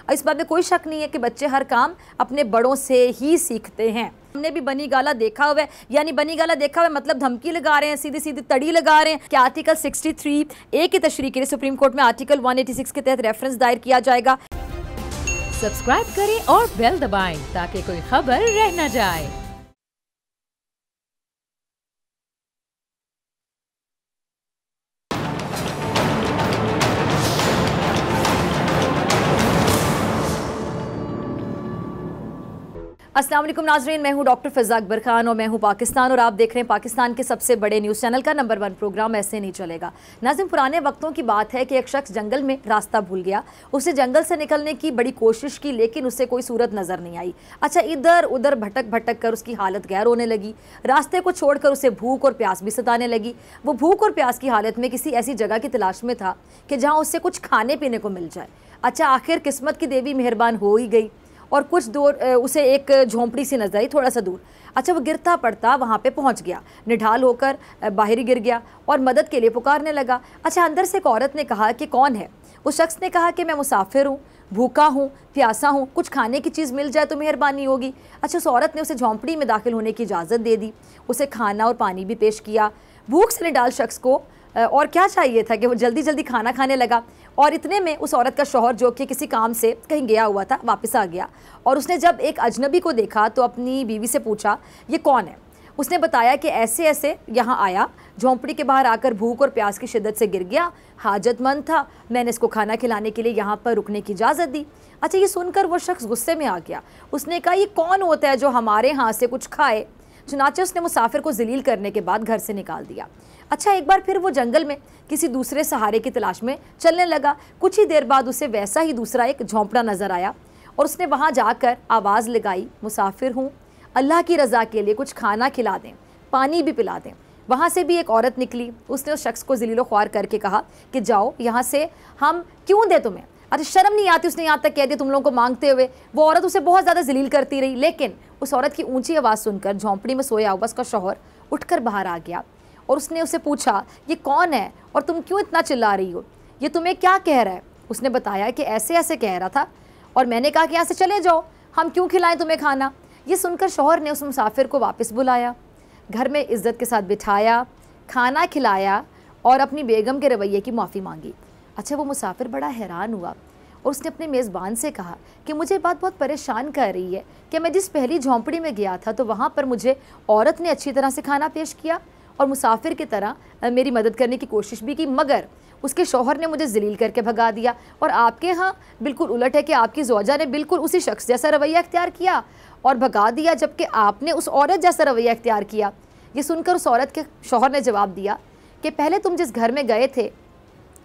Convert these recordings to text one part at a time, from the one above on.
इस बात में कोई शक नहीं है कि बच्चे हर काम अपने बड़ों से ही सीखते हैं। हमने भी बनी गाला देखा हुआ है, यानी बनी गाला देखा हुआ है मतलब धमकी लगा रहे हैं, सीधी सीधी तड़ी लगा रहे हैं कि आर्टिकल 63A की तशरीह के लिए सुप्रीम कोर्ट में आर्टिकल 186 के तहत रेफरेंस दायर किया जाएगा। सब्सक्राइब करें और बेल दबाएं ताकि कोई खबर रह न जाए। अस्सलाम वालेकुम नाज़रीन, मैं हूं डॉक्टर फ़िज़ा अकबर खान और मैं हूं पाकिस्तान और आप देख रहे हैं पाकिस्तान के सबसे बड़े न्यूज़ चैनल का नंबर 1 प्रोग्राम ऐसे नहीं चलेगा। नाज़रीन, पुराने वक्तों की बात है कि एक शख्स जंगल में रास्ता भूल गया। उसे जंगल से निकलने की बड़ी कोशिश की लेकिन उसे कोई सूरत नज़र नहीं आई। अच्छा, इधर उधर भटक भटक कर उसकी हालत गैर होने लगी। रास्ते को छोड़कर उसे भूख और प्यास भी सताने लगी। वो भूख और प्यास की हालत में किसी ऐसी जगह की तलाश में था कि जहाँ उससे कुछ खाने पीने को मिल जाए। अच्छा, आखिर किस्मत की देवी मेहरबान हो ही गई और कुछ दूर उसे एक झोंपड़ी सी नजर आई, थोड़ा सा दूर। अच्छा, वो गिरता पड़ता वहाँ पे पहुँच गया, निढाल होकर बाहर ही गिर गया और मदद के लिए पुकारने लगा। अच्छा, अंदर से एक औरत ने कहा कि कौन है? उस शख्स ने कहा कि मैं मुसाफिर हूँ, भूखा हूँ, प्यासा हूँ, कुछ खाने की चीज़ मिल जाए तो मेहरबानी होगी। अच्छा, उस औरत ने उसे झोंपड़ी में दाखिल होने की इजाज़त दे दी, उसे खाना और पानी भी पेश किया। भूख से निढाल शख्स को और क्या चाहिए था कि वो जल्दी जल्दी खाना खाने लगा। और इतने में उस औरत का शौहर, जो कि किसी काम से कहीं गया हुआ था, वापस आ गया और उसने जब एक अजनबी को देखा तो अपनी बीवी से पूछा ये कौन है। उसने बताया कि ऐसे ऐसे यहाँ आया, झोंपड़ी के बाहर आकर भूख और प्यास की शिद्दत से गिर गया, हाजतमंद था, मैंने इसको खाना खिलाने के लिए यहाँ पर रुकने की इजाज़त दी। अच्छा, ये सुनकर वो शख्स गुस्से में आ गया। उसने कहा ये कौन होता है जो हमारे यहाँ से कुछ खाए? चुनाचे उसने मुसाफिर को जलील करने के बाद घर से निकाल दिया। अच्छा, एक बार फिर वो जंगल में किसी दूसरे सहारे की तलाश में चलने लगा। कुछ ही देर बाद उसे वैसा ही दूसरा एक झोंपड़ा नज़र आया और उसने वहाँ जाकर आवाज़ लगाई, मुसाफिर हूँ, अल्लाह की रज़ा के लिए कुछ खाना खिला दें, पानी भी पिला दें। वहाँ से भी एक औरत निकली। उसने उस शख्स को ज़लीलो ख्वार करके कहा कि जाओ यहाँ से, हम क्यों दें तुम्हें? अरे शर्म नहीं आती? उसने यहाँ तक कह दिया तुम लोगों को मांगते हुए। वो औरत उसे बहुत ज़्यादा जलील करती रही, लेकिन उस औरत की ऊँची आवाज़ सुनकर झोंपड़ी में सोया हुआ उसका शौहर उठकर बाहर आ गया और उसने उसे पूछा ये कौन है और तुम क्यों इतना चिल्ला रही हो? ये तुम्हें क्या कह रहा है? उसने बताया कि ऐसे ऐसे कह रहा था और मैंने कहा कि यहाँ से चले जाओ, हम क्यों खिलाएं तुम्हें खाना। ये सुनकर शौहर ने उस मुसाफिर को वापस बुलाया, घर में इज़्ज़त के साथ बिठाया, खाना खिलाया और अपनी बेगम के रवैये की माफ़ी मांगी। अच्छा, वो मुसाफिर बड़ा हैरान हुआ और उसने अपने मेज़बान से कहा कि मुझे बात बहुत परेशान कर रही है कि मैं जिस पहली झोंपड़ी में गया था तो वहाँ पर मुझे औरत ने अच्छी तरह से खाना पेश किया और मुसाफिर की तरह मेरी मदद करने की कोशिश भी की, मगर उसके शौहर ने मुझे जलील करके भगा दिया। और आपके यहाँ बिल्कुल उलट है कि आपकी ज़ौजा ने बिल्कुल उसी शख्स जैसा रवैया इख्तियार किया और भगा दिया, जबकि आपने उस औरत जैसा रवैया इख्तियार किया। ये सुनकर उस औरत के शौहर ने जवाब दिया कि पहले तुम जिस घर में गए थे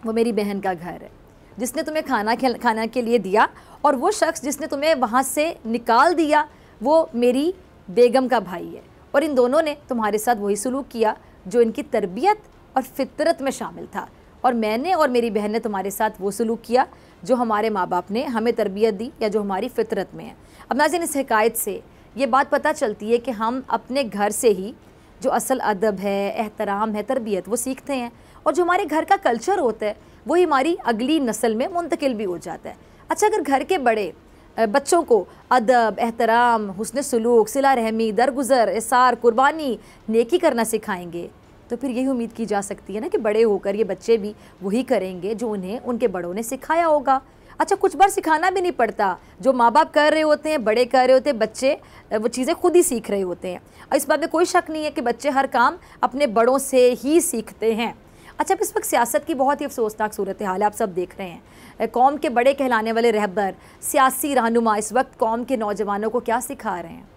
वो मेरी बहन का घर है, जिसने तुम्हें खाना के लिए दिया, और वो शख्स जिसने तुम्हें वहाँ से निकाल दिया वो मेरी बेगम का भाई है, और इन दोनों ने तुम्हारे साथ वही सलूक किया जो इनकी तरबियत और फितरत में शामिल था, और मैंने और मेरी बहन ने तुम्हारे साथ वो सलूक किया जो हमारे माँ बाप ने हमें तरबियत दी या जो हमारी फितरत में है। अब नाज़रीन, इस हिकायत से ये बात पता चलती है कि हम अपने घर से ही जो असल अदब है, एहतराम है, तरबियत, वो सीखते हैं, और जो हमारे घर का कल्चर होता है वही हमारी अगली नस्ल में मुंतकिल भी हो जाता है। अच्छा, अगर घर के बड़े बच्चों को अदब, एहतराम, हुस्न सलूक, सिला रहमी, दरगुजर, इसार, कुर्बानी, नेकी करना सिखाएंगे तो फिर यही उम्मीद की जा सकती है ना कि बड़े होकर ये बच्चे भी वही करेंगे जो उन्हें उनके बड़ों ने सिखाया होगा। अच्छा, कुछ बार सिखाना भी नहीं पड़ता, जो माँ बाप कर रहे होते हैं, बड़े कर रहे होते हैं, बच्चे वो चीज़ें खुद ही सीख रहे होते हैं। और इस बात में कोई शक नहीं है कि बच्चे हर काम अपने बड़ों से ही सीखते हैं। अच्छा, इस वक्त सियासत की बहुत ही अफसोसनाक सूरत हाल है, आप सब देख रहे हैं। कौम के बड़े कहलाने वाले रहबर, सियासी रहनुमा इस वक्त कौम के नौजवानों को क्या सिखा रहे हैं?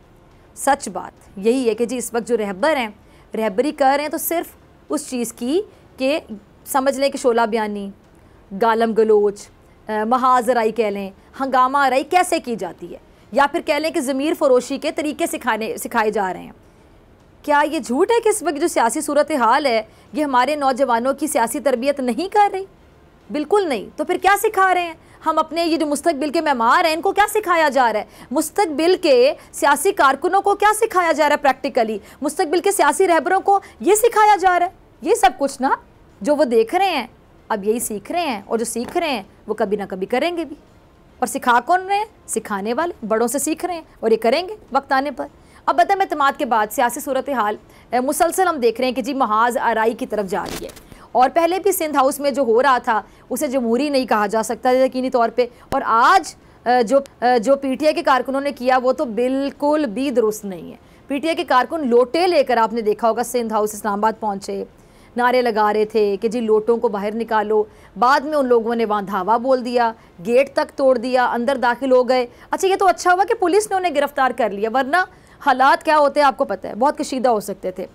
सच बात यही है कि जी इस वक्त जो रहबर हैं, रहबरी कर रहे हैं तो सिर्फ उस चीज़ की कि समझ लें कि शोला बयानी, गालम गलोच, महाजराई कह लें, हंगामा आराई कैसे की जाती है, या फिर कह लें कि ज़मीर फ़रोशी के तरीके सिखाए जा रहे हैं। क्या ये झूठ है कि इस वक्त जो सियासी सूरत हाल है ये हमारे नौजवानों की सियासी तरबियत नहीं कर रही? बिल्कुल नहीं। तो फिर क्या सिखा रहे हैं हम अपने ये जो मुस्तकबिल के मेमार हैं, इनको क्या सिखाया जा रहा है? मुस्तकबिल के सियासी कारकुनों को क्या सिखाया जा रहा है? प्रैक्टिकली मुस्तकबिल के सियासी रहबरों को ये सिखाया जा रहा है। ये सब कुछ ना जो वो देख रहे हैं अब यही सीख रहे हैं, और जो सीख रहे हैं वो कभी ना कभी करेंगे भी। और सिखा कौन रहे हैं? सिखाने वाले, बड़ों से सीख रहे हैं और ये करेंगे वक्त आने पर। अब अदम एतमाद के बाद सियासी सूरत हाल मुसलसल हम देख रहे हैं कि जी महाज आराई की तरफ जा रही है। और पहले भी सिंध हाउस में जो हो रहा था उसे जमहूरी नहीं कहा जा सकता यकीनी तौर पे। और आज जो पीटीआई के कारकुनों ने किया वो तो बिल्कुल भी दुरुस्त नहीं है। पीटीआई के कारकुन लोटे लेकर, आपने देखा होगा, सिंध हाउस इस्लामाबाद पहुंचे, नारे लगा रहे थे कि जी लोटों को बाहर निकालो। बाद में उन लोगों ने वहाँ धावा बोल दिया, गेट तक तोड़ दिया, अंदर दाखिल हो गए। अच्छा, ये तो अच्छा हुआ कि पुलिस ने उन्हें गिरफ्तार कर लिया, वरना हालात क्या होते हैं आपको पता है, बहुत कशीदा हो सकते थे।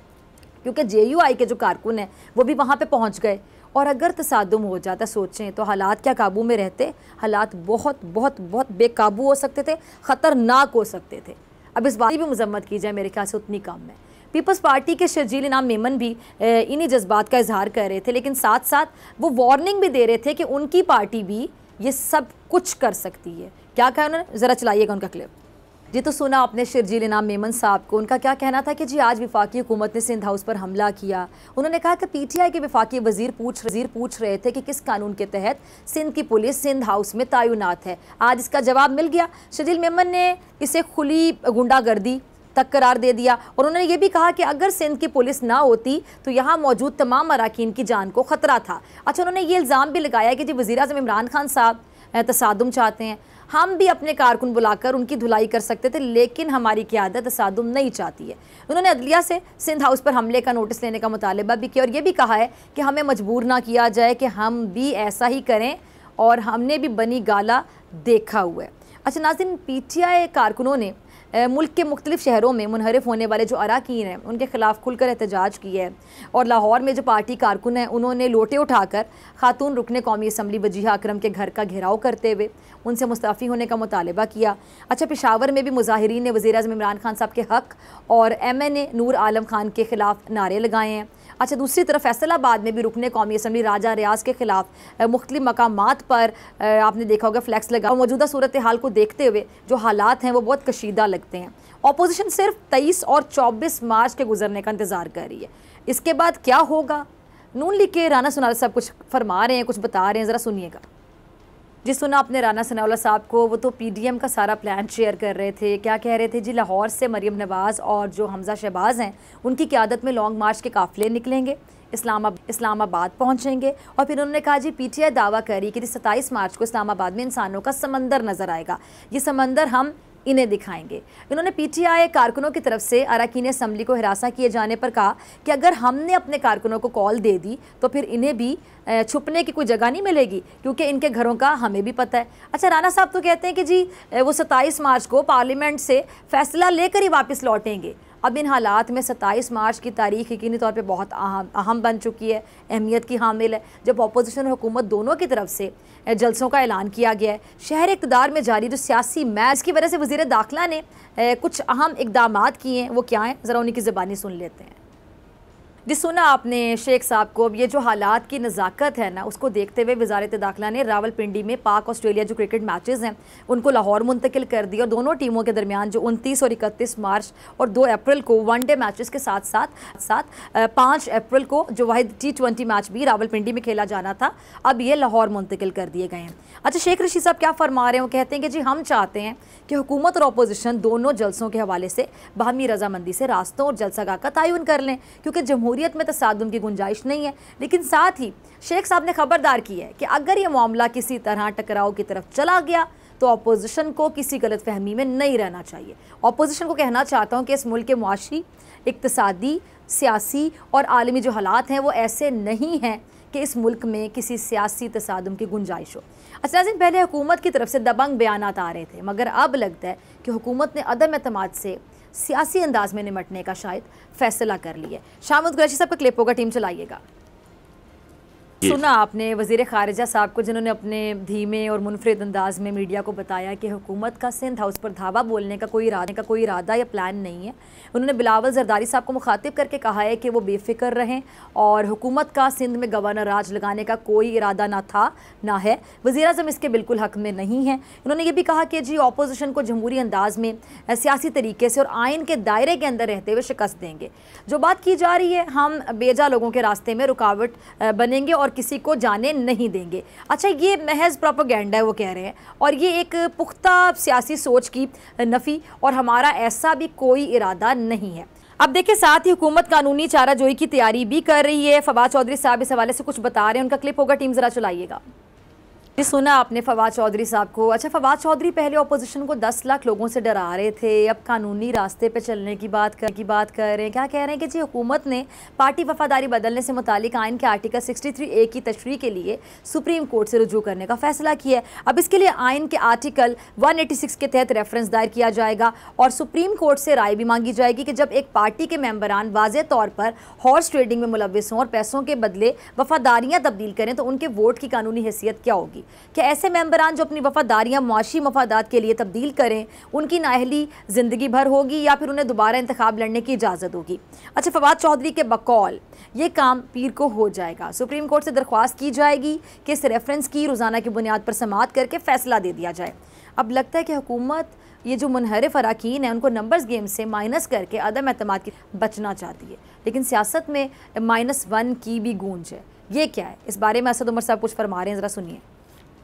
क्योंकि JUI के जो कारकुन हैं वो भी वहाँ पे पहुँच गए, और अगर तसादुम हो जाता, सोचें तो हालात क्या काबू में रहते? हालात बहुत बहुत बहुत बेकाबू हो सकते थे, ख़तरनाक हो सकते थे। अब इस बात की भी मजम्मत की जाए मेरे ख्याल से उतनी कम है। पीपल्स पार्टी के शर्जील इनाम मेमन भी इन्हीं जज्बात का इजहार कर रहे थे, लेकिन साथ साथ वो वार्निंग भी दे रहे थे कि उनकी पार्टी भी ये सब कुछ कर सकती है। क्या कहा उन्होंने, ज़रा चलाइएगा उनका क्लिप। जी तो सुना आपने शर्जील इनाम मेमन साहब को, उनका क्या कहना था कि जी आज वफाकी हुकूमत ने सिंध हाउस पर हमला किया। उन्होंने कहा कि PTI के वफाकी वजीर पूछ रहे थे कि किस कानून के तहत सिंध की पुलिस सिंध हाउस में तैनात है। आज इसका जवाब मिल गया। शर्जील मेमन ने इसे खुली गुंडागर्दी तक करार दे दिया, और उन्होंने ये भी कहा कि अगर सिंध की पुलिस ना होती तो यहाँ मौजूद तमाम अराकीन की जान को ख़तरा था। अच्छा, उन्होंने ये इल्ज़ाम भी लगाया कि जी वज़ीर आज़म इमरान खान साहब तसादुम चाहते हैं। हम भी अपने कारकुन बुलाकर उनकी धुलाई कर सकते थे, लेकिन हमारी क़यादत तसादुम नहीं चाहती है। उन्होंने अदलिया से सिंध हाउस पर हमले का नोटिस लेने का मुतालबा भी किया, और ये भी कहा है कि हमें मजबूर ना किया जाए कि हम भी ऐसा ही करें, और हमने भी बनी गाला देखा हुआ है। अच्छा नाज़रीन, PTI कारकुनों ने मुल्क के मुख्तलिफ शहरों में मुनहरिफ होने वाले जो अराकीन हैं उनके खिलाफ खुलकर एहतजाज किया है। और लाहौर में जो पार्टी कारकुन हैं उन्होंने लोटे उठाकर खातून रुकने कौमी असम्बली वजीहा अकरम के घर का घेराव करते हुए उनसे मुस्तफ़ी होने का मुतालबा किया। अच्छा, पेशावर में भी मुजाहिरीन ने वज़ीर आज़म इमरान खान साहब के हक़ और MNA नूर आलम खान के ख़िलाफ़ नारे लगाए हैं। अच्छा, दूसरी तरफ फैसलाबाद में भी रुकने कौमी असम्बली राजा रियाज के खिलाफ मुख्तलिफ मकामात पर आपने देखा होगा फ्लैक्स लगा। मौजूदा सूरत हाल को देखते हुए जो हालात हैं वो बहुत कशीदा लगते हैं। अपोजिशन सिर्फ 23 और 24 मार्च के गुजरने का इंतज़ार कर रही है। इसके बाद क्या होगा? नून लीग के राना सनाउल्लाह साहब कुछ फरमा रहे हैं, कुछ बता रहे हैं, ज़रा सुनिएगा। जी सुना आपने राना सनाउल्लाह साहब को, वो तो PDM का सारा प्लान शेयर कर रहे थे। क्या कह रहे थे जी, लाहौर से मरियम नवाज़ और जो हमजा शहबाज हैं उनकी क़यादत में लॉन्ग मार्च के काफ़िले निकलेंगे, इस्लामाबाद पहुंचेंगे। और फिर उन्होंने कहा जी PTI दावा करी कि 27 मार्च को इस्लामाबाद में इंसानों का समंदर नज़र आएगा, ये समंदर हम इन्हें दिखाएंगे। इन्होंने PTI कारकुनों की तरफ से अरकान असम्बली को हिरासा किए जाने पर कहा कि अगर हमने अपने कारकुनों को कॉल दे दी तो फिर इन्हें भी छुपने की कोई जगह नहीं मिलेगी, क्योंकि इनके घरों का हमें भी पता है। अच्छा, राना साहब तो कहते हैं कि जी वो 27 मार्च को पार्लियामेंट से फैसला लेकर ही वापस लौटेंगे। अब इन हालात में 27 मार्च की तारीख यकीनी तौर पे बहुत अहम बन चुकी है, अहमियत की हामिल है, जब अपोजिशन और हुकूमत दोनों की तरफ से जलसों का ऐलान किया गया है। शहर इक़्तिदार में जारी जो सियासी मैच की वजह से वज़ीर दाखिला ने कुछ अहम इक़दामात किए हैं, वो क्या हैं, ज़रा उन्हीं की ज़बानी सुन लेते हैं। जी सुना आपने शेख साहब को। अब ये जो हालात की नज़ाकत है ना, उसको देखते हुए वज़ारत दाखिला ने रावलपिंडी में पाक ऑस्ट्रेलिया जो क्रिकेट मैचेस हैं उनको लाहौर मुंतकिल कर दिया, और दोनों टीमों के दरमियान जो 29 और 31 मार्च और 2 अप्रैल को वनडे मैचेस के साथ साथ 5 अप्रैल को जो वाहिद T20 मैच भी रावलपिंडी में खेला जाना था, अब ये लाहौर मुंतकिल कर दिए गए हैं। अच्छा, शेख रशीद साहब क्या फरमा रहे हैं, वो कहते हैं कि जी हम चाहते हैं कि हुकूमत और अपोजिशन दोनों जलसों के हवाले से बाहमी रजामंदी से रास्तों और जलसागाह का तयन कर लें, क्योंकि जमहूरियत में तसादुम की गुंजाइश नहीं है। लेकिन साथ ही शेख साहब ने खबरदार की है कि अगर ये मामला किसी तरह टकराव की तरफ चला गया तो अपोजिशन को किसी गलत फहमी में नहीं रहना चाहिए। अपोजिशन को कहना चाहता हूँ कि इस मुल्क के मुआशी, इक्तसादी, सियासी और आलमी जो हालात हैं वो ऐसे नहीं हैं कि इस मुल्क में किसी सियासी तसादुम की गुंजाइश हो। अच्छा नाज़रीन, पहले हुकूमत की तरफ से दबंग बयानात आ रहे थे, मगर अब लगता है कि हुकूमत ने अदम एतमाद से सियासी अंदाज में निमटने का शायद फैसला कर लिया। शामिद कुरैशी साहब का क्लिप होगा, टीम चलाइएगा। सुना आपने वज़ीर ख़ारिजा साहब को, जिन्होंने अपने धीमे और मुनफरिद अंदाज में मीडिया को बताया कि हुकूमत का सिंध हाउस पर धावा बोलने का कोई इरादा या प्लान नहीं है। उन्होंने बिलावल जरदारी साहब को मुखातिब करके कहा है कि वो बेफिक्र रहें और हुकूमत का सिंध में गवर्नर राज लगाने का कोई इरादा ना था ना है, वज़ीर आज़म इसके बिल्कुल हक़ में नहीं है। उन्होंने ये भी कहा कि जी अपोजिशन को जमहूरी अंदाज में सियासी तरीके से और आइन के दायरे के अंदर रहते हुए शिकस्त देंगे। जो बात की जा रही है, हम बेजा लोगों के रास्ते में रुकावट बनेंगे और और किसी को जाने नहीं देंगे। अच्छा, ये महज प्रोपेगेंडा है वो कह रहे हैं, और ये एक पुख्ता सियासी सोच की नफ़ी, और हमारा ऐसा भी कोई इरादा नहीं है। अब देखिए, साथ ही हुकूमत कानूनी चाराजोई की तैयारी भी कर रही है। फवाद चौधरी साहब इस हवाले से कुछ बता रहे हैं, उनका क्लिप होगा, टीम ज़रा चलाइएगा। जी, सुना आपने फवाद चौधरी साहब को। अच्छा, फवाद चौधरी पहले ऑपोजिशन को 10 लाख लोगों से डरा रहे थे, अब कानूनी रास्ते पे चलने की बात कर रहे हैं। क्या कह रहे हैं कि जी हुकूमत ने पार्टी वफादारी बदलने से मुतालिक आइन के आर्टिकल 63A की तशरीह के लिए सुप्रीम कोर्ट से रुजू करने का फैसला किया है। अब इसके लिए आइन के आर्टिकल 186 के तहत रेफरेंस दायर किया जाएगा और सुप्रीम कोर्ट से राय भी मांगी जाएगी कि जब एक पार्टी के मेंबरान वाज़ेह तौर पर हॉर्स ट्रेडिंग में मुलव्विस हों और पैसों के बदले वफादारियाँ तब्दील करें तो उनके वोट की कानूनी हैसियत क्या होगी। कि ऐसे मेंबरान जो अपनी वफादारियां मुआशी मफादात के लिए तब्दील करें, उनकी नाअहली ज़िंदगी भर होगी या फिर उन्हें दोबारा इंतखाब लड़ने की इजाज़त होगी। अच्छा, फवाद चौधरी के बकौल ये काम पीर को हो जाएगा। सुप्रीम कोर्ट से दरख्वास्त की जाएगी कि इस रेफरेंस की रोज़ाना की बुनियाद पर समाअत करके फ़ैसला दे दिया जाए। अब लगता है कि हुकूमत ये जो मुनहरिफ अराकीन है उनको नंबर्स गेम से माइनस करके अदम एतमाद की बचना चाहती है, लेकिन सियासत में -1 की भी गूंज है। ये क्या है, इस बारे में असद उमर साहब कुछ फरमा रहे हैं, ज़रा सुनिए।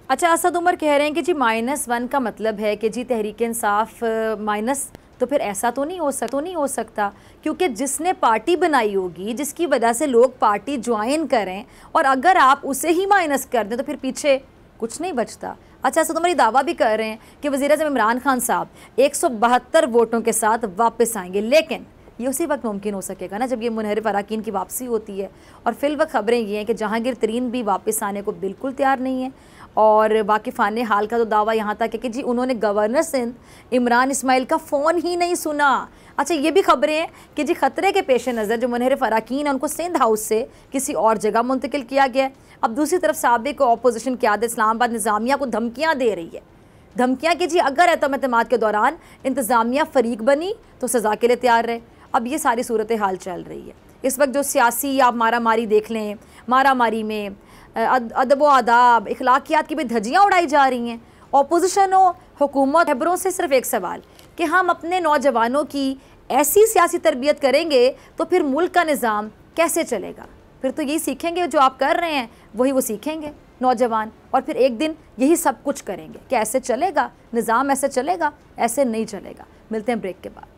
अच्छा, असद उमर कह रहे हैं कि जी -1 का मतलब है कि जी तहरीक इंसाफ माइनस, तो फिर ऐसा तो नहीं हो सकता क्योंकि जिसने पार्टी बनाई होगी, जिसकी वजह से लोग पार्टी ज्वाइन करें, और अगर आप उसे ही माइनस कर दें तो फिर पीछे कुछ नहीं बचता। अच्छा, असद उमर दावा भी कर रहे हैं कि वज़ीर-ए-आज़म इमरान खान साहब 172 वोटों के साथ वापस आएंगे, लेकिन ये उसी वक्त मुमकिन हो सकेगा ना जब ये मुनहरिफ अराकीन की वापसी होती है। और फिल वक्त खबरें ये हैं कि जहांगीर तरीन भी वापस आने को बिल्कुल तैयार नहीं है, और वाकिफ़ान हाल का तो दावा यहाँ तक है कि जी उन्होंने गवर्नर सिंध इमरान इस्माइल का फ़ोन ही नहीं सुना। अच्छा, ये भी खबरें हैं कि जी ख़तरे के पेश नज़र जो मुनहरिफ अराकीन है उनको सिंध हाउस से किसी और जगह मुंतकिल किया गया है। अब दूसरी तरफ साबिक अपोजिशन क़यादत इस्लामाबाद निज़ामिया को धमकियाँ दे रही है, धमकियाँ कि जी अगर एतमाद के दौरान इंतज़ामिया फ़रीक बनी तो सज़ा के लिए तैयार रहे। अब ये सारी सूरत हाल चल रही है इस वक्त। जो सियासी आप मारामारी देख लें, मारामारी में अदब व आदाब, इखलाकियात की भी धज्जियाँ उड़ाई जा रही हैं। अपोजिशन हो, हुकूमत, खबरों से सिर्फ एक सवाल कि हम अपने नौजवानों की ऐसी सियासी तरबियत करेंगे तो फिर मुल्क का निज़ाम कैसे चलेगा। फिर तो यही सीखेंगे जो आप कर रहे हैं, वही वो सीखेंगे नौजवान, और फिर एक दिन यही सब कुछ करेंगे। कैसे चलेगा निज़ाम, ऐसे चलेगा, ऐसे नहीं चलेगा। मिलते हैं ब्रेक के बाद।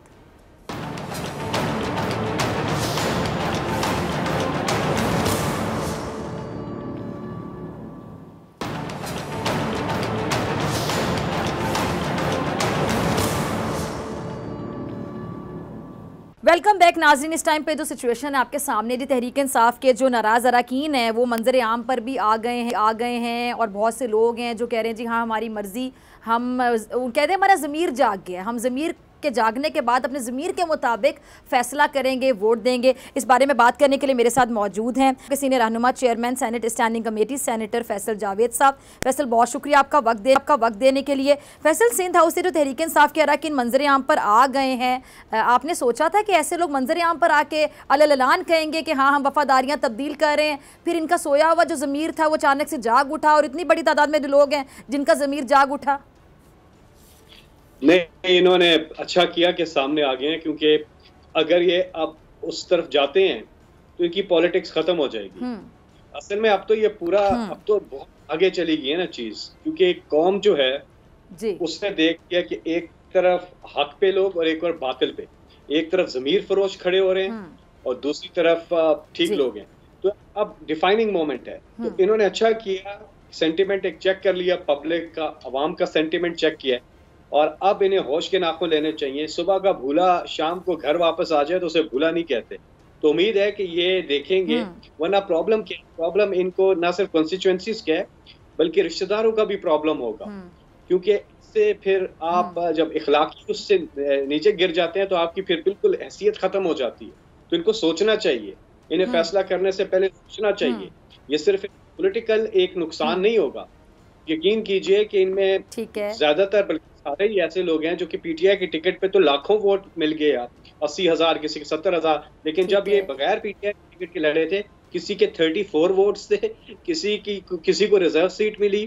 वेलकम बैक नाज़रीन। इस टाइम पे जो सिचुएशन है आपके सामने, जी तहरीक इंसाफ के जो नाराज़ अरकान हैं वो मंजर आम पर भी आ गए हैं और बहुत से लोग हैं जो कह रहे हैं जी हाँ हमारी मर्ज़ी, हम कहते हैं हमारा ज़मीर जाग गया, हम ज़मीर के जागने के बाद अपने ज़मीर के मुताबिक फ़ैसला करेंगे, वोट देंगे। इस बारे में बात करने के लिए मेरे साथ मौजूद हैं सीनियर रहनुमा chairman senate standing committee senator Faisal Javed साहब। फैसल, बहुत शुक्रिया आपका वक्त देने के लिए। फैसल, सिंध हाउस से जो तहरीक इंसाफ के अरकान मंजर आम पर आ गए हैं, आपने सोचा था कि ऐसे लोग मंजर आम पर आके अललान कहेंगे कि हाँ हम वफादारियाँ तब्दील कर रहे हैं, फिर इनका सोया हुआ जो ज़मीर था वो अचानक से जाग उठा और इतनी बड़ी तादाद में लोग हैं जिनका ज़मीर जाग उठा? नहीं, इन्होंने अच्छा किया कि सामने आ गए हैं, क्योंकि अगर ये अब उस तरफ जाते हैं तो इनकी पॉलिटिक्स खत्म हो जाएगी। असल में अब तो ये पूरा अब तो बहुत आगे चली गई है ना चीज, क्योंकि एक कौम जो है जी उसने देख किया कि एक तरफ हक पे लोग और एक और बातिल पे, एक तरफ जमीर फरोश खड़े हो रहे हैं और दूसरी तरफ ठीक लोग हैं। तो अब डिफाइनिंग मोमेंट है। तो इन्होंने अच्छा किया, सेंटिमेंट एक चेक कर लिया, पब्लिक का, अवाम का सेंटिमेंट चेक किया, और अब इन्हें होश के नाखून लेने चाहिए। सुबह का भूला शाम को घर वापस आ जाए तो उसे भूला नहीं कहते। तो उम्मीद है कि ये देखेंगे, वरना प्रॉब्लम क्या, प्रॉब्लम इनको ना सिर्फ कॉन्स्टिट्यूएंसीज का है बल्कि रिश्तेदारों का भी प्रॉब्लम होगा, क्योंकि इससे फिर आप जब इखलाकी उससे नीचे गिर जाते हैं तो आपकी फिर बिल्कुल हैसियत खत्म हो जाती है। तो इनको सोचना चाहिए, इन्हें फैसला करने से पहले सोचना चाहिए। ये सिर्फ पॉलिटिकल एक नुकसान नहीं होगा, यकीन कीजिए कि इनमें ज्यादातर बल्कि सारे ही ऐसे लोग हैं जो कि पीटीआई की टिकट पे तो लाखों वोट मिल गए यार, 80,000, किसी के 70,000, लेकिन जब ये बगैर पीटीआई की टिकट के लड़े थे किसी के 34 वोट्स थे, किसी को रिजर्व सीट मिली,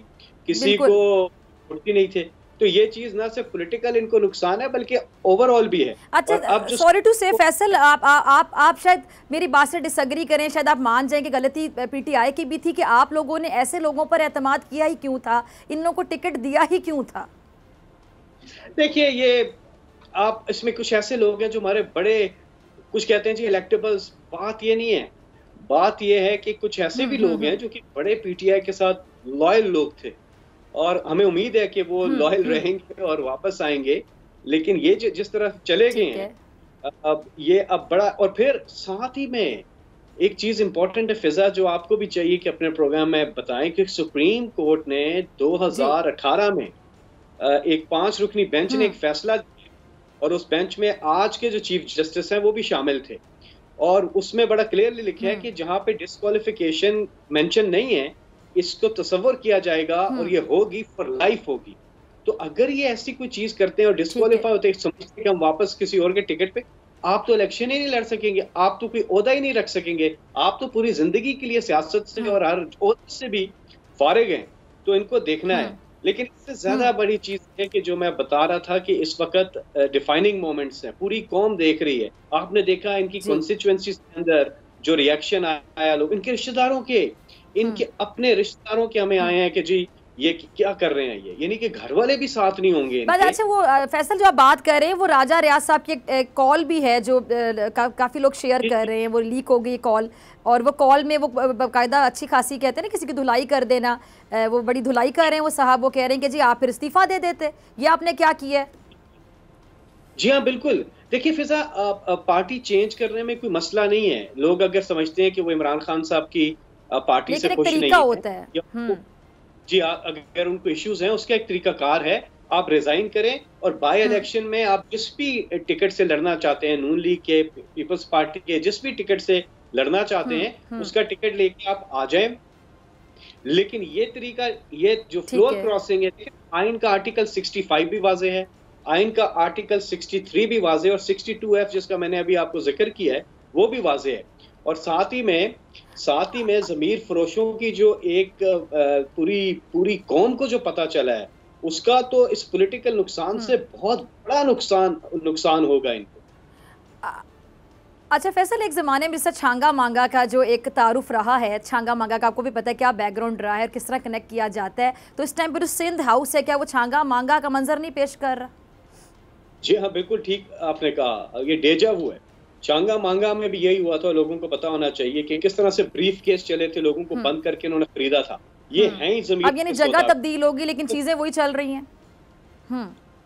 किसी को वोट ही नहीं थे। तो ये चीज ना सिर्फ पॉलिटिकल इनको नुकसान है बल्कि ओवरऑल भी है। अच्छा, सॉरी टू से फैसल, आप शायद मेरी बात से डिसएग्री करें, शायद आप मान जाएं कि गलती पीटीआई की भी थी कि आप लोगों ने ऐसे लोगों पर एतमाद किया ही क्यों था, इन लोगों को टिकट दिया ही क्यों था? देखिए, ये आप इसमें कुछ ऐसे लोग हैं जो हमारे बड़े, कुछ कहते हैं जी इलेक्टेबल्स, बात ये नहीं है। बात ये है कि कुछ ऐसे भी लोग हैं जो कि बड़े पीटीआई के साथ लॉयल लोग थे और हमें उम्मीद है कि वो लॉयल रहेंगे और वापस आएंगे। लेकिन ये जिस तरह चले गए हैं अब, ये अब बड़ा, और फिर साथ ही में एक चीज इंपॉर्टेंट है फिजा, जो आपको भी चाहिए कि अपने प्रोग्राम में बताएं कि सुप्रीम कोर्ट ने 2018 में एक 5 रुकनी बेंच ने एक फैसला दिया और उस बेंच में आज के जो चीफ जस्टिस हैं वो भी शामिल थे और उसमें बड़ा क्लियरली लिखा है कि जहां पे डिस्क्वालिफिकेशन मेंशन नहीं है इसको तस्वर किया जाएगा और ये होगी फॉर लाइफ होगी। तो अगर ये ऐसी कोई चीज करते हैं और डिस्क्वालीफाई होते हैं, समझते कि हम वापस किसी और के टिकट पे, आप तो इलेक्शन ही नहीं लड़ सकेंगे, आप तो कोई ओहदा ही नहीं रख सकेंगे, आप तो पूरी जिंदगी के लिए सियासत से और हर ओहदे से भी फारिग हैं। तो इनको देखना है। लेकिन इससे ज्यादा बड़ी चीज है कि जो मैं बता रहा था कि इस वक्त डिफाइनिंग मोमेंट्स हैं, पूरी कौम देख रही है। आपने देखा इनकी कॉन्स्टिट्यूएंसी के अंदर जो रिएक्शन आया, लोग इनके रिश्तेदारों के, इनके अपने रिश्तेदारों के हमें आए हैं कि जी ये क्या कर रहे हैं, ये यानी कि घर वाले भी साथ नहीं होंगे। अच्छा, वो फैसल जो आप बात कर रहे हैं वो राजा रियाज साहब की एक कॉल भी है जो काफी लोग शेयर कर रहे हैं, वो लीक हो गई कॉल, और वो कॉल में वो बाकायदा अच्छी खासी कहते हैं ना किसी की धुलाई कर देना, वो बड़ी धुलाई कर रहे हैं वो साहब, वो कह रहे हैं कि जी आप फिर इस्तीफा दे देते, ये आपने क्या किया है? जी हाँ, बिल्कुल। देखिए फिजा, पार्टी चेंज करने में कोई मसला नहीं है। लोग अगर समझते हैं कि वो इमरान खान साहब की पार्टी से खुश नहीं होता है। जी हाँ, अगर उनको इश्यूज हैं उसका एक तरीकाकार है, आप रिजाइन करें और बाय इलेक्शन में आप जिस भी टिकट से लड़ना चाहते हैं, नून लीग के, पीपल्स पार्टी के, जिस भी टिकट से लड़ना चाहते हैं उसका टिकट लेके आप आ जाएं। लेकिन ये तरीका, ये जो फ्लोर क्रॉसिंग है, आइन का आर्टिकल 65 भी वाजे है, आइन का आर्टिकल 63 भी वाजे और 62F जिसका मैंने अभी आपको जिक्र किया है वो भी वाजे है। और साथ ही में ज़मीर फरोशों की जो एक पूरी कौम को जो पता चला है उसका तो इस पॉलिटिकल नुकसान से बहुत बड़ा नुकसान होगा इनको। अच्छा फैसल, एक ज़माने में जिससे छांगा मांगा का जो एक तारुफ रहा है, छांगा मांगा का आपको भी पता है क्या बैकग्राउंड रहा है और किस तरह कनेक्ट किया जाता है, तो इस टाइम पर सिंध हाउस है, क्या वो छांगा मांगा का मंजर नहीं पेश कर रहा? जी हाँ, बिल्कुल ठीक आपने कहा, ये डेजा वू है। छांगा मांगा में भी यही हुआ था। लोगों को पता होना चाहिए कि किस तरह से ब्रीफ केस चले थे, लोगों को बंद करके उन्होंने खरीदा था। ये है ही ज़मीर। अब यानी जगह तब्दील होगी लेकिन चीजें वही चल रही हैं।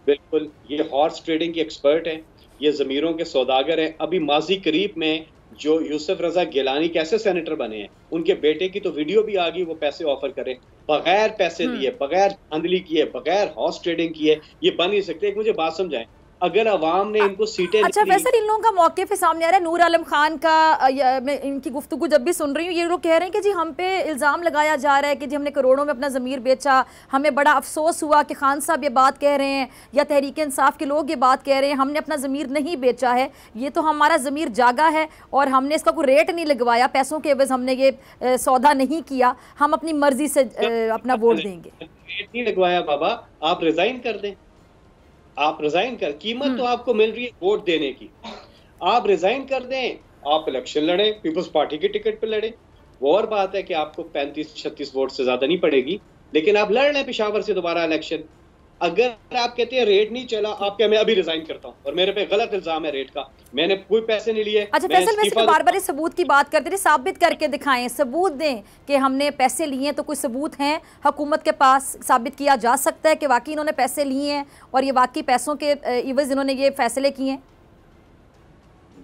बिल्कुल, ये हॉर्स ट्रेडिंग के एक्सपर्ट हैं, ये ज़मीरों के सौदागर हैं। अभी माजी करीब में जो यूसुफ रजा गिलानी कैसे सेनेटर बने हैं, उनके बेटे की तो वीडियो भी आ गई, वो पैसे ऑफर करें, बगैर पैसे दिए, बगैर धांधली किए, बगैर हॉर्स ट्रेडिंग किए, ये बन नहीं सकते। एक मुझे बात समझाएं, अगर अवाम ने इनको सीटें, अच्छा फैसल, इन लोगों का मौके पे सामने आ रहा है, नूर आलम खान का, मैं इनकी गुफ्तगू जब भी सुन रही हूँ ये लोग कह रहे हैं कि जी हम पे इल्ज़ाम लगाया जा रहा है कि जी हमने करोड़ों में अपना ज़मीर बेचा, हमें बड़ा अफसोस हुआ कि खान साहब ये बात कह रहे हैं या तहरीक इंसाफ के लोग ये बात कह रहे हैं, हमने अपना ज़मीर नहीं बेचा है, ये तो हमारा ज़मीर जागा है और हमने इसका कोई रेट नहीं लगवाया, पैसों के एवज हमने ये सौदा नहीं किया, हम अपनी मर्जी से अपना वोट देंगे। रेट नहीं लगवाया बाबा, आप रिजाइन कर दें, आप रिजाइन कर, कीमत तो आपको मिल रही है वोट देने की, आप रिजाइन कर दें, आप इलेक्शन लड़ें, पीपल्स पार्टी के टिकट पे लड़ें। वो और बात है कि आपको 35-36 वोट से ज्यादा नहीं पड़ेगी, लेकिन आप लड़ लें पेशावर से दोबारा इलेक्शन। अगर आप कहते हैं रेट नहीं चला, आप क्या मैं अभी रिजाइन करता हूं और मेरे पे गलत इल्जाम है रेट का, मैंने कोई पैसे नहीं लिए। अच्छा फैसल, वैसे तो बार-बार इस सबूत की बात करते थे, साबित करके दिखाएं, सबूत दें कि हमने पैसे लिए, तो कोई सबूत हैं हुकूमत के पास, साबित किया जा सकता है कि वाकई इन्होंने पैसे लिए हैं और ये वाकई पैसों के इवज इन्होंने ये फैसले किए हैं?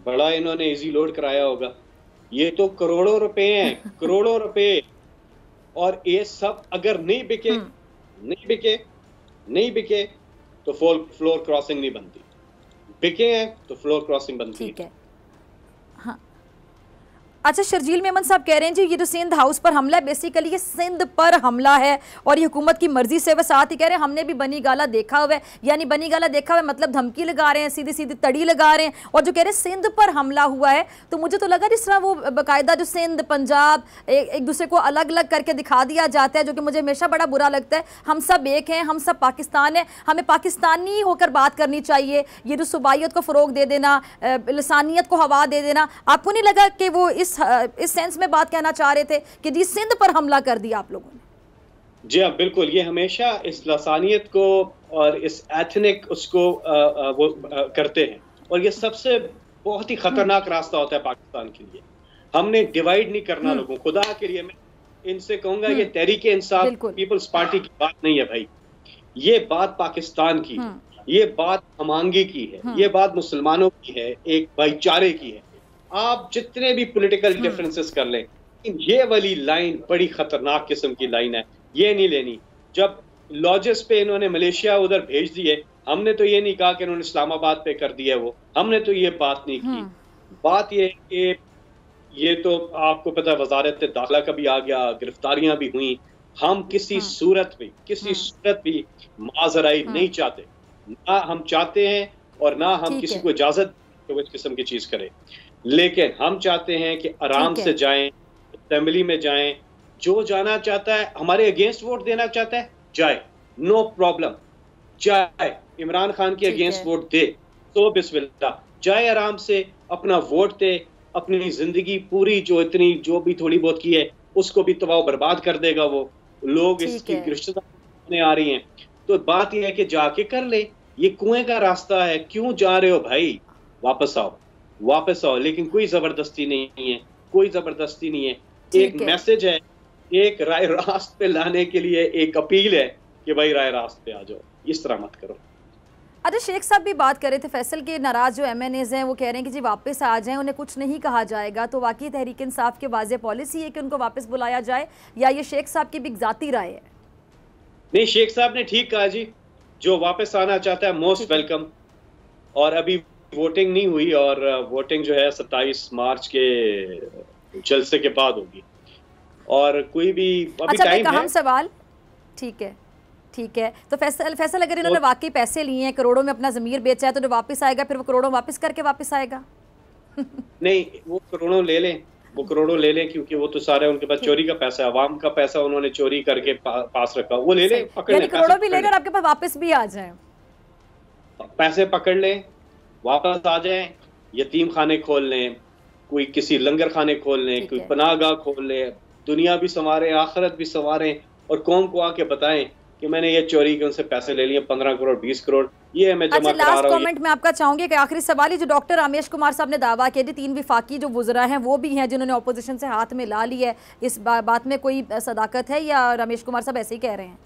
बड़ा इन्होंने इजी लोड कराया होगा, ये तो करोड़ों रुपए हैं, करोड़ों रुपए, और ये सब अगर नहीं बिके तो फ्लोर क्रॉसिंग नहीं बनती, बिके हैं तो फ्लोर क्रॉसिंग बनती है। ठीक है, हाँ अच्छा, शर्जील मेमन साहब कह रहे हैं जी ये जो सिंध हाउस पर हमला है बेसिकली ये सिंध पर हमला है और ये हुकूमत की मर्जी से, वह साथ ही कह रहे हैं हमने भी बनी गाला देखा हुआ है, यानी बनी गाला देखा हुआ है मतलब धमकी लगा रहे हैं, सीधी सीधी तड़ी लगा रहे हैं, और जो कह रहे हैं सिंध पर हमला हुआ है तो मुझे तो लगा जिस तरह वो बाकायदा जो सिंध पंजाब एक दूसरे को अलग अलग करके दिखा दिया जाता है, जो कि मुझे हमेशा बड़ा बुरा लगता है। हम सब एक हैं, हम सब पाकिस्तान है, हमें पाकिस्तानी होकर बात करनी चाहिए। ये जो सूबाइयत को फ़रोग दे देना, लसानियत को हवा दे देना, आपको नहीं लगा कि वो इस सेंस में बात कहना चाह रहे थे कि जी सिंध पर हमला कर दिया आप लोगों ने? जी हाँ बिल्कुल, ये हमेशा इस लसानियत को और इस एथनिक उसको वो करते हैं, और ये सबसे बहुत ही खतरनाक रास्ता होता है पाकिस्तान के लिए। हमने डिवाइड नहीं करना लोगों, खुदा के लिए मैं इनसे कहूंगा ये तहरीके इंसाफ पीपल्स पार्टी की बात नहीं है भाई, ये बात पाकिस्तान की है, ये बात हमांगी की है, ये बात मुसलमानों की है, एक भाईचारे की है। आप जितने भी पॉलिटिकल डिफरेंसेस कर लें, ये वाली लाइन बड़ी खतरनाक किस्म की लाइन है, ये नहीं लेनी। जब लॉजेस पे इन्होंने मलेशिया उधर भेज दिए, हमने तो ये नहीं कहा कि इन्होंने इस्लामाबाद पे कर दिया, वो हमने तो ये बात नहीं की। बात ये कि ये तो आपको पता है वजारत दाखिला का भी आ गया, गिरफ्तारियां भी हुई। हम किसी सूरत भी माजराई नहीं चाहते, ना हम चाहते हैं और ना हम किसी को इजाजत इस किस्म की चीज करें, लेकिन हम चाहते हैं कि आराम से जाएं, असेंबली में जाएं, जो जाना चाहता है हमारे अगेंस्ट वोट देना चाहता है जाए, नो प्रॉब्लम, जाए इमरान खान के अगेंस्ट वोट दे तो बिस्मिल्लाह, जाए आराम से अपना वोट दे, अपनी जिंदगी पूरी जो भी थोड़ी बहुत की है उसको भी तबाह बर्बाद कर देगा वो लोग, इसकी रिश्तेदार आ रही हैं। तो बात यह है कि जाके कर ले, ये कुएं का रास्ता है, क्यों जा रहे हो भाई, वापस आओ, लेकिन कोई जबरदस्ती नहीं है, कोई जबरदस्ती नहीं है। एक मैसेज है, एक राय रास्त पे लाने के लिए एक अपील है कि भाई राय रास्त पे आ जाओ, इस तरह मत करो। अच्छा, शेख साहब भी बात कर रहे थे, फैसल के नाराज जो MNAs हैं वो कह रहे हैं कि जी वापस आ जाएं, उन्हें कुछ नहीं कहा जाएगा, तो वाकई तहरीक इंसाफ की वाज़ेह पॉलिसी है कि उनको वापस बुलाया जाए, या ये शेख साहब की भी ज़ाती राय है? नहीं, शेख साहब ने ठीक कहा जी, जो वापस आना चाहता है मोस्ट वेलकम। और अभी वोटिंग नहीं हुई, और वोटिंग जो है 27 मार्च के जलसे के बाद होगी, और कोई भी अभी टाइम है। सवाल ठीक है, तो फैसल अगर इन्होंने वाकई पैसे लिए हैं, करोड़ों में अपना ज़मीर बेचा है, तो जो वापस आएगा फिर वो करोड़ों वापस करके वापस आएगा? नहीं, वो करोड़ों ले लें, क्योंकि वो तो सारे उनके पास चोरी का पैसा है, अवाम का पैसा उन्होंने चोरी करके पास रखा, वो ले लें, पकड़ लें, करोड़ों भी लेकर आपके पास वापस भी आ जाए, पैसे पकड़ लें, वापस आ जाएं, यतीम खाने खोल लें, कोई किसी लंगर खाने खोल लें, कोई पनाहगाह खोल लें, दुनिया भी संवारें, आखिरत भी संवारें, और कौम को आके बताएं कि मैंने ये चोरी के उनसे पैसे ले लिए 15 करोड़ 20 करोड़, ये मैं जमा करा रहा हूं। लास्ट कमेंट में आपका चाहूंगी कि आखिरी सवाल ही, जो डॉक्टर रामेश कुमार साहब ने दावा किया थी 3 वफाकी जो वुज़रा हैं वो भी हैं जिन्होंने अपोजिशन से हाथ में ला ली है, इस बात में कोई सदाकत है या रमेश कुमार साहब ऐसे ही कह रहे हैं?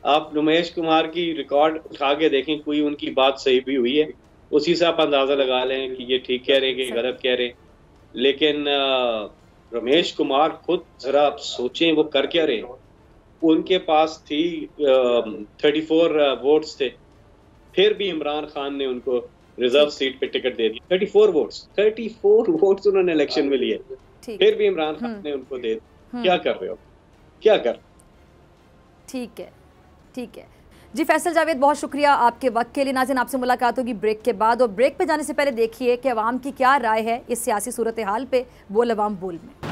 आप रमेश कुमार की रिकॉर्ड उठा के देखें, कोई उनकी बात सही भी हुई है, उसी से आप अंदाजा लगा लें कि ये ठीक कह रहे हैं कि गलत कह रहे हैं। लेकिन रमेश कुमार खुद जरा आप सोचें वो कर क्या रहे हैं। उनके पास थी 34 वोट्स थे, फिर भी इमरान खान ने उनको रिजर्व सीट पे टिकट दे दी। 34 वोट्स उन्होंने इलेक्शन में लिए, फिर भी इमरान खान ने उनको दे दी। क्या कर रहे हो, क्या कर? ठीक है जी, फैसल जावेद बहुत शुक्रिया आपके वक्त के लिए। नाज़रीन, आपसे मुलाकात होगी ब्रेक के बाद, और ब्रेक पे जाने से पहले देखिए कि अवाम की क्या राय है इस सियासी सूरत हाल पे। बोल अवाम बोल में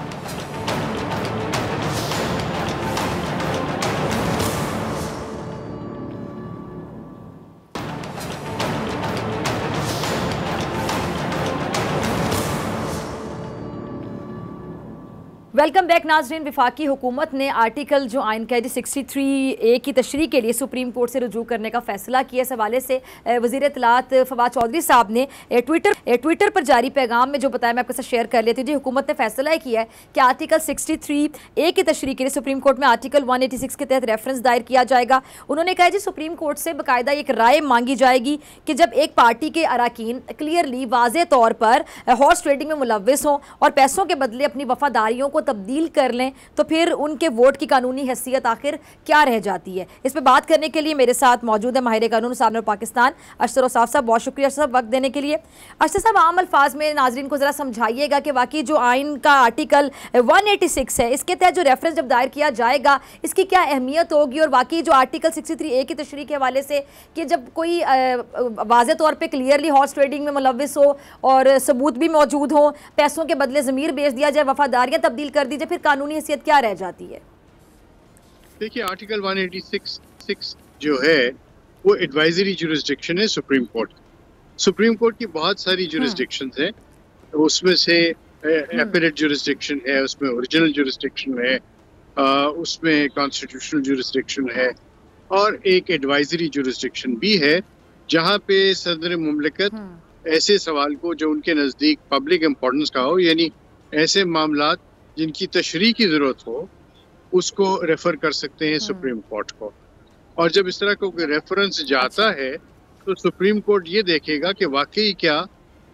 वेलकम बैक नाजरीन। विफाकी हुकूमत ने आर्टिकल जो आइन का 63A की तशरीह के लिए सुप्रीम कोर्ट से रुजू करने का फैसला किया। इस हवाले से वज़ीर इत्तलात फवाद चौधरी साहब ने ट्विटर पर जारी पैगाम में जो बताया मैं आपके साथ शेयर कर लेती हूँ। जी, हुकूमत ने फैसला किया है कि आर्टिकल 63A की तशरीह के लिए सुप्रीम कोर्ट में आर्टिकल 186 के तहत रेफरेंस दायर किया जाएगा। उन्होंने कहा जी सुप्रीम कोर्ट से बाकायदा एक राय मांगी जाएगी कि जब एक पार्टी के अराकीन क्लियरली वाज़े तौर पर हॉर्स ट्रेडिंग में मुलव्विस हों और पैसों के बदले अपनी वफादारियों को तब्दील कर लें तो फिर उनके वोट की कानूनी हैसियत आखिर क्या रह जाती है। इस पर बात करने के लिए मेरे साथ मौजूद है माहिर कानून सामने पाकिस्तान अशर औसाफ साहब। बहुत शुक्रिया साहब वक्त देने के लिए। अशर साहब, आम अल्फाज में नाजरीन को ज़रा समझाइएगा कि वाकई जो आइन का आर्टिकल 186 है, इसके तहत जो रेफरेंस जब दायर किया जाएगा इसकी क्या अहमियत होगी, और बाकी जो आर्टिकल 63A की तशरीह के हवाले से कि जब कोई वाज़े तौर पे क्लियरली हॉर्स ट्रेडिंग में मुलव्विस हो और सबूत भी मौजूद हो, पैसों के बदले ज़मीर बेच दिया जाए, वफादारियां तब्दील कर दी जाए, फिर कानूनी हैसियत क्या रह जाती है? देखिए, आर्टिकल 186 जो है वो एडवाइजरी जुरिस्डिक्शन है सुप्रीम कोर्ट। सुप्रीम कोर्ट की बहुत सारी जुरिस्डिक्शंस हैं, उसमें से एपेरेट जुरिस्डिक्शन है, उसमें ओरिजिनल जुरिस्डिक्शन है, उसमें कॉन्स्टिट्यूशनल जुरिस्डिक्शन है, और एक एडवाइजरी जुरिस्डिक्शन भी है जहाँ पे सदर मुमलिकत ऐसे सवाल को जो उनके नज़दीक पब्लिक इम्पोर्टेंस का हो, यानी ऐसे मामलात जिनकी तशरीह की ज़रूरत हो, उसको रेफर कर सकते हैं सुप्रीम कोर्ट को। और जब इस तरह का कोई रेफरेंस जाता है तो सुप्रीम कोर्ट ये देखेगा कि वाकई क्या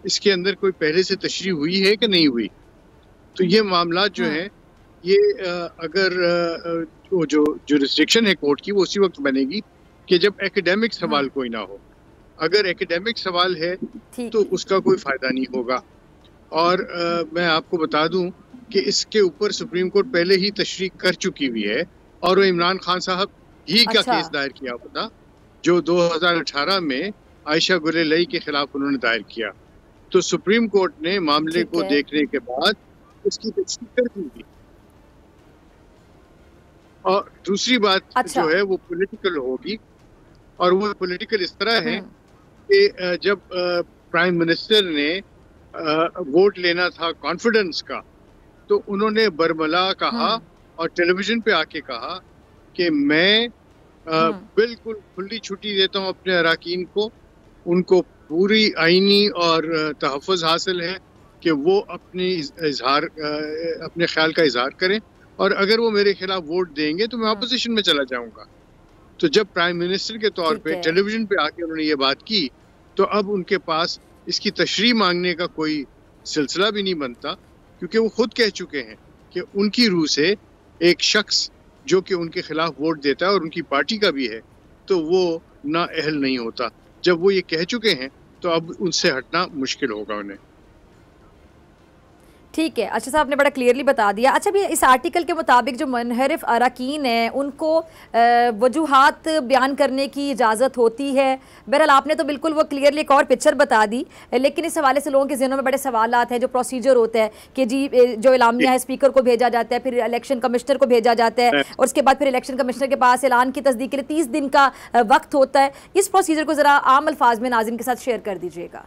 इसके अंदर कोई पहले से तशरीह हुई है कि नहीं हुई। तो ये मामलात जो हैं, ये अगर वो जो जुरिस्डिक्शन है कोर्ट की, वो उसी वक्त बनेगी कि जब एकेडमिक सवाल कोई ना हो। अगर एकेडमिक सवाल है तो उसका कोई फ़ायदा नहीं होगा। और मैं आपको बता दूं कि इसके ऊपर सुप्रीम कोर्ट पहले ही तशरीह कर चुकी हुई है, और वो इमरान खान साहब ही का केस दायर किया हुआ था जो 2018 में आयशा गुलेलई के खिलाफ उन्होंने दायर किया। तो सुप्रीम कोर्ट ने मामले को देखने के बाद उसकी तशरीह कर दी थी। और दूसरी बात जो है वो पॉलिटिकल होगी, और वो पॉलिटिकल इस तरह है कि जब प्राइम मिनिस्टर ने वोट लेना था कॉन्फिडेंस का, तो उन्होंने बरमला कहा और टेलीविजन पे आके कहा कि मैं बिल्कुल खुली छुट्टी देता हूं अपने अराकीन को, उनको पूरी आईनी और तहफ़्फ़ुज़ हासिल है कि वो अपने ख्याल का इजहार करें, और अगर वो मेरे खिलाफ वोट देंगे तो मैं अपोजिशन में चला जाऊंगा। तो जब प्राइम मिनिस्टर के तौर पे टेलीविजन पे आके उन्होंने ये बात की, तो अब उनके पास इसकी तशरीह मांगने का कोई सिलसिला भी नहीं बनता, क्योंकि वो खुद कह चुके हैं कि उनकी रूह से एक शख्स जो कि उनके खिलाफ वोट देता है और उनकी पार्टी का भी है, तो वो नाअहल नहीं होता। जब वो ये कह चुके हैं तो अब उनसे हटना मुश्किल होगा उन्हें। ठीक है, अच्छा साहब, आपने बड़ा क्लियरली बता दिया। अच्छा भी इस आर्टिकल के मुताबिक जो मुनहरिफ अरकान हैं उनको वजूहात बयान करने की इजाज़त होती है। बहरहाल आपने तो बिल्कुल वो क्लियरली एक और पिक्चर बता दी, लेकिन इस हवाले से लोगों के ज़हनों में बड़े सवालात हैं। जो प्रोसीजर होता है कि जी जो इलामिया है स्पीकर को भेजा जाता है, फिर इलेक्शन कमिश्नर को भेजा जाता है, और उसके बाद फिर इलेक्शन कमिश्नर के पास ऐलान की तस्दीक के लिए 30 दिन का वक्त होता है। इस प्रोसीजर को ज़रा आम अल्फाज में नाज़रीन के साथ शेयर कर दीजिएगा।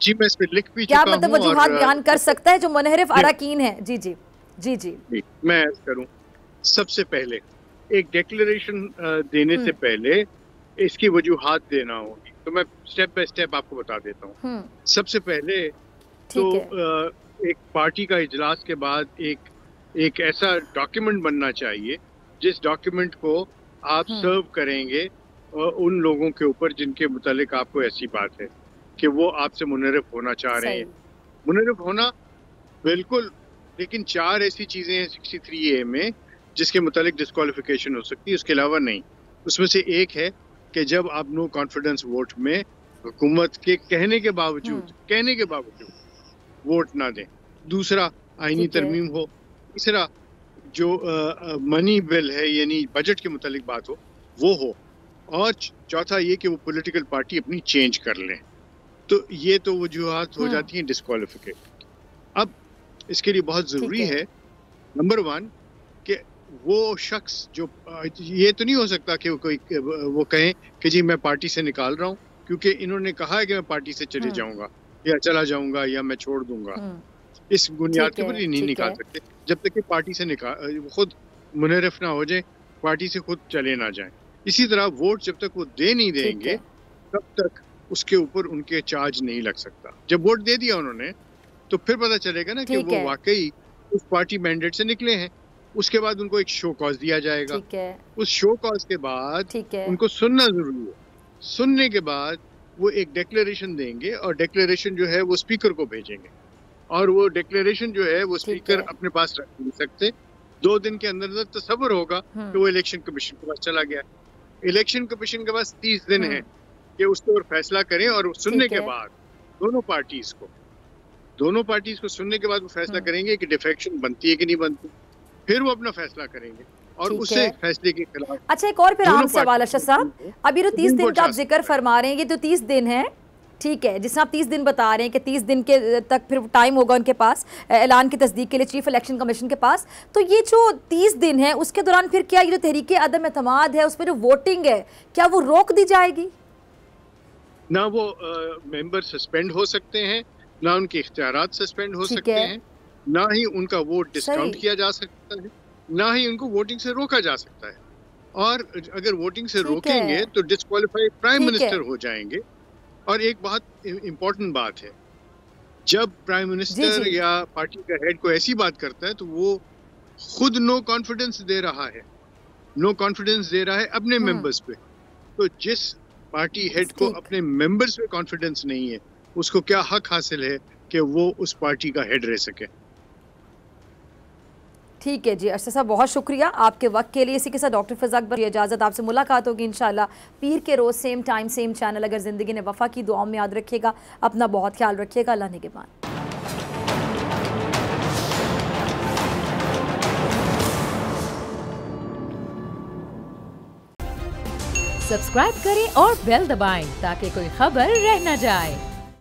जी, मैं इस पे लिख भी क्या मतलब वजूहात बयान कर सकता है जो मुनहरिफ अरकान है? जी जी जी जी जी, मैं करूं। सबसे पहले एक डिक्लेरेशन देने से पहले इसकी वजूहात देना होगी, तो मैं स्टेप बाय स्टेप आपको बता देता हूं। सबसे पहले तो एक पार्टी का इजलास के बाद एक ऐसा डॉक्यूमेंट बनना चाहिए जिस डॉक्यूमेंट को आप सर्व करेंगे उन लोगों के ऊपर जिनके मुतालिक आपको ऐसी बात है कि वो आपसे मुनहरिफ होना चाह रहे हैं। मुनहरिफ होना बिल्कुल, लेकिन 4 ऐसी चीज़ें हैं 63A में जिसके मुतालिक डिस्क्वालिफिकेशन हो सकती है, उसके अलावा नहीं। उसमें से एक है कि जब आप नो कॉन्फिडेंस वोट में हुकूमत के कहने के बावजूद वोट ना दें। दूसरा, आईनी तरमीम हो। तीसरा, जो मनी बिल है यानी बजट के मुतालिक बात हो वो हो। और चौथा ये कि वो पॉलिटिकल पार्टी अपनी चेंज कर लें। तो ये तो वजूहात हो जाती हैं डिस्क्वालिफिकेशन। अब इसके लिए बहुत ज़रूरी है नंबर 1 कि वो शख्स जो ये तो नहीं हो सकता कि वो कहें कि जी मैं पार्टी से निकाल रहा हूँ, क्योंकि इन्होंने कहा है कि मैं पार्टी से चले जाऊंगा या चला जाऊंगा या मैं छोड़ दूंगा। इस बुनियाद के ऊपर नहीं निकाल सकते जब तक कि पार्टी से खुद मुनहरिफ ना हो जाए, पार्टी से खुद चले ना जाए। इसी तरह वोट जब तक वो दे नहीं देंगे तब तक उसके ऊपर उनके चार्ज नहीं लग सकता। जब वोट दे दिया उन्होंने तो फिर पता चलेगा ना कि वो वाकई उस पार्टी मैंडेट से निकले हैं। उसके बाद उनको एक शो कॉज दिया जाएगा। उस शो कॉज के बाद उनको सुनना जरूरी है। सुनने के बाद वो एक डिक्लेरेशन देंगे और डिक्लेरेशन जो है वो स्पीकर को भेजेंगे। और वो डिक्लेरेशन जो है वो स्पीकर अपने पास रख नहीं सकते। 2 दिन के अंदर अंदर तस्वर होगा कि वो इलेक्शन कमीशन के पास चला गया। इलेक्शन कमीशन के पास 30 दिन है कि उसके ऊपर फैसला करें, और सुनने के बाद दोनों पार्टीज को सुनने के बाद वो फैसला करेंगे कि डिफेक्शन बनती है कि नहीं बनती, फिर वो अपना फैसला करेंगे और उसे फैसले के खिलाफ। अच्छा, एक और फिर आम सवाल अर्शद साहब, अभी जो 30 दिन का आप जिक्र फरमा रहे हैं, ये तो 30 दिन है, ठीक है, जिसमें आप 30 दिन बता रहे हैं कि 30 दिन के तक फिर टाइम होगा उनके पास ऐलान की तस्दीक के लिए चीफ इलेक्शन कमीशन के पास। तो ये जो 30 दिन है उसके दौरान फिर क्या ये जो तहरीक अदम एतमाद है उसमें जो वोटिंग है क्या वो रोक दी जाएगी? ना वो मेंबर सस्पेंड हो सकते हैं, ना उनके इख्तियारात सस्पेंड हो सकते हैं, ना ही उनका वोट डिस्काउंट किया जा सकता है, ना ही उनको वोटिंग से रोका जा सकता है। और अगर वोटिंग से रोकेंगे तो डिस्क्वालीफाइड प्राइम मिनिस्टर हो जाएंगे। और एक बहुत इम्पोर्टेंट बात है, जब प्राइम मिनिस्टर या पार्टी का हेड को ऐसी बात करता है तो वो खुद नो कॉन्फिडेंस दे रहा है अपने मेंबर्स पे। तो जिस पार्टी हेड को अपने मेंबर्स पे कॉन्फिडेंस नहीं है, उसको क्या हक हासिल है कि वो उस पार्टी का हेड रह सके? ठीक है जी अर्शद साहब, बहुत शुक्रिया आपके वक्त के लिए। इसी के साथ डॉक्टर फ़ैज़ा अकबर इजाज़त, आपसे मुलाकात होगी इंशाल्लाह पीर के रोज़ सेम टाइम सेम चैनल। अगर ज़िंदगी ने वफ़ा की, दुआओं में याद रखिएगा, अपना बहुत ख्याल रखिएगा। अल्लाह निगहबान। सब्सक्राइब करें और बेल दबाएं ताकि कोई खबर रह न जाए।